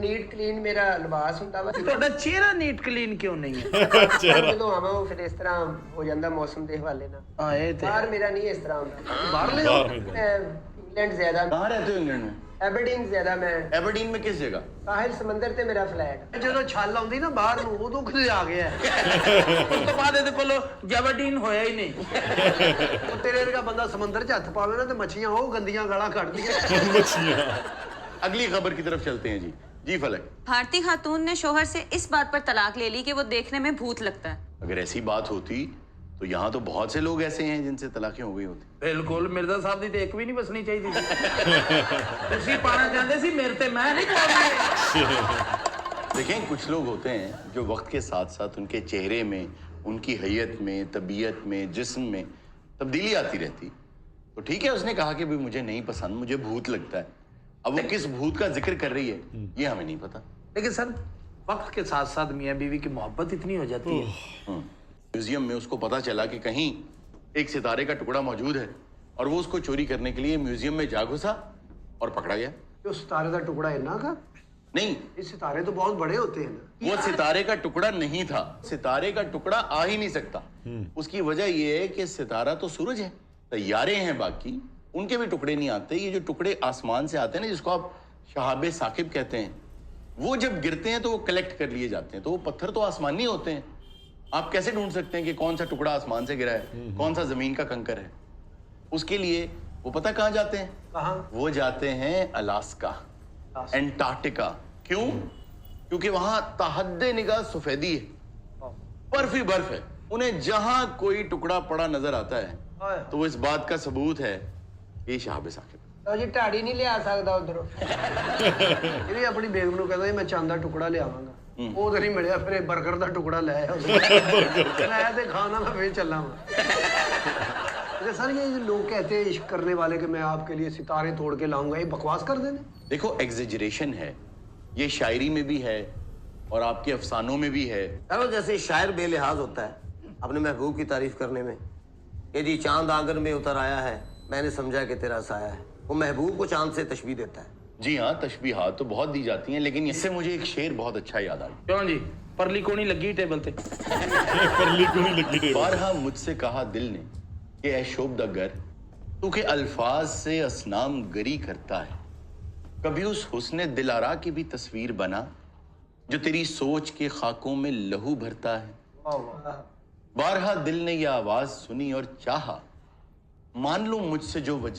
NEET clean ਮੇਰਾ ਲਿਬਾਸ ਹੁੰਦਾ ਵਾ। ਤੁਹਾਡਾ ਚਿਹਰਾ ਨੀਟ ਕਲੀਨ ਕਿਉਂ ਨਹੀਂ ਹੈ? ਜਦੋਂ ਆਵਾਂ ਉਹ ਫਿਰ ਇਸ ਤਰ੍ਹਾਂ ਹੋ ਜਾਂਦਾ ਮੌਸਮ ਦੇ ਹਵਾਲੇ ਨਾਲ। ਹਾਂ ਇਹ ਤੇ ਬਾਹਰ ਮੇਰਾ ਨਹੀਂ ਇਸ ਤਰ੍ਹਾਂ ਹੁੰਦਾ। ਬਾਹਰ ले ਮੈਂ ਇੰਗਲੈਂਡ ਜ਼ਿਆਦਾ, कहाँ रहते हो इंग्लैंड में? ਐਬਰਡੀਨ ਜ਼ਿਆਦਾ। ਮੈਂ एबरडीन में किस जगह? ਸਾਹਿਲ ਸਮੁੰਦਰ ਤੇ ਮੇਰਾ ਫਲੈਟ। ਜਦੋਂ ਛੱਲ ਆਉਂਦੀ ਨਾ ਬਾਹਰ ਨੂੰ ਉਦੋਂ ਕਿਤੇ ਆ ਗਿਆ ਉਸ ਤੋਂ ਬਾਅਦ ਇਹਦੇ ਕੋਲ ਜੈਵਰਡੀਨ ਹੋਇਆ ਹੀ ਨਹੀਂ। ਤੇਰੇ ਵਰਗਾ ਬੰਦਾ ਸਮੁੰਦਰ 'ਚ ਹੱਥ ਪਾਵੇ ਨਾ ਤੇ ਮੱਛੀਆਂ ਉਹ ਗੰਦੀਆਂ ਗਾਲਾਂ ਕੱਢਦੀਆਂ। अगली खबर की तरफ चलते हैं जी। जी फलक, भारतीय खातून ने शोहर से इस बात पर तलाक ले ली कि वो देखने में भूत लगता है। अगर ऐसी बात होती तो यहाँ तो बहुत से लोग ऐसे हैं जिनसे तलाकें हो गई होती। ਬਿਲਕੁਲ ਮਿਰਜ਼ਾ ਸਾਹਿਬ ਦੀ ਤੇ ਇੱਕ ਵੀ ਨਹੀਂ ਬਸਣੀ ਚਾਹੀਦੀ ਤੁਸੀਂ ਪਾਣਾ ਚਾਹੁੰਦੇ ਸੀ ਮੇਰੇ ਤੇ ਮੈਂ ਨਹੀਂ ਪਾਉਂਦੀ। देखें, कुछ लोग होते हैं जो वक्त के साथ साथ उनके चेहरे में, उनकी हैयत में, तबीयत में, जिस्म में तब्दीली आती रहती। तो ठीक है, उसने कहा कि भी मुझे नहीं पसंद, मुझे भूत लगता है। अब वो किस भूत का जिक्र कर रही है ये हमें नहीं पता। लेकिन सर वक्त के साथ साथ मियाँ बीवी की मोहब्बत इतनी हो जाती है। म्यूजियम में उसको पता चला कि कहीं एक सितारे का टुकड़ा मौजूद है और वो उसको चोरी करने के लिए म्यूजियम में जा घुसा और पकड़ा गया। ਜੋ ਸਿਤਾਰੇ ਦਾ ਟੁਕੜਾ ਇੰਨਾ ਕਾ? नहीं, ਇਹ ਸਿਤਾਰੇ तो बहुत बड़े होते हैं ना। वो सितारे का टुकड़ा नहीं था। सितारे का टुकड़ा आ ही नहीं सकता। उसकी वजह ये है कि सितारा तो सूरज है, तैयारे हैं बाकी, उनके भी टुकड़े नहीं आते। ये जो टुकड़े आसमान से आते हैं ना, जिसको आप शहाबे साकिब कहते हैं, वो जब गिरते हैं तो वो कलेक्ट कर लिए जाते हैं। तो वो पत्थर तो आसमानी होते हैं। आप कैसे ढूंढ सकते हैं कि कौन सा टुकड़ा आसमान से गिरा है, कौन सा जमीन का कंकर है? उसके लिए वो पता कहाँ जाते हैं? कहाँ? वो जाते हैं अलास्का, एंटार्क्टिका। क्यों? क्योंकि वहां ताहद्दे निगाह सफेदी है, बर्फ ही बर्फ है। उन्हें जहां कोई टुकड़ा पड़ा नजर आता है तो वो इस बात का सबूत है कि शहाबे साकिब। ਉਹ ਜੀ ਢਾੜੀ ਨਹੀਂ ਲਿਆ ਸਕਦਾ ਉਧਰੋਂ। ਇਹ ਵੀ ਆਪਣੀ ਬੇਗਮ ਨੂੰ ਕਹਿੰਦਾ ਸੀ ਮੈਂ ਚੰਦ ਦਾ ਟੁਕੜਾ ਲਿਆਵਾਂਗਾ। ਉਹ ਤੇ ਨਹੀਂ ਮਿਲਿਆ, ਫਿਰ ਇਹ 버ਗਰ ਦਾ ਟੁਕੜਾ ਲੈ ਆਇਆ ਉਸਨੇ। ਲੈ ਤੇ ਖਾਣਾ ਮੈਂ ਫੇਰ ਚੱਲਾਂ मैं। अच्छा सर, ये लोग कहते हैं इश्क करने वाले कि मैं आपके लिए सितारे तोड़ के लाऊंगा, ये बकवास कर देने। देखो, एग्जेजरेशन है, ये शायरी में भी है और आपके अफसानों में भी है। चलो जैसे शायर बेलिहाज होता है अपने महबूब की तारीफ करने में, ये जी चांद आंगन में उतर आया है, मैंने समझा कि तेरा साया है, वो महबूब को चांद से तशबीह देता है। जी हाँ, तशबीहात तो बहुत दी जाती हैं, लेकिन इससे मुझे एक शेर बहुत अच्छा याद आया। क्यों जी? परली कोनी लगी टेबल पे। बारहा मुझसे कहा दिल ने कि ऐ शोबदागर, तू के अल्फाज से असनाम गरी करता है, कभी उस हुस्ने दिलारा की भी तस्वीर बना जो तेरी सोच के खाकों में लहू भरता है। बारहा दिल ने यह आवाज सुनी और चाहा, मान लूं मुझसे जो वजह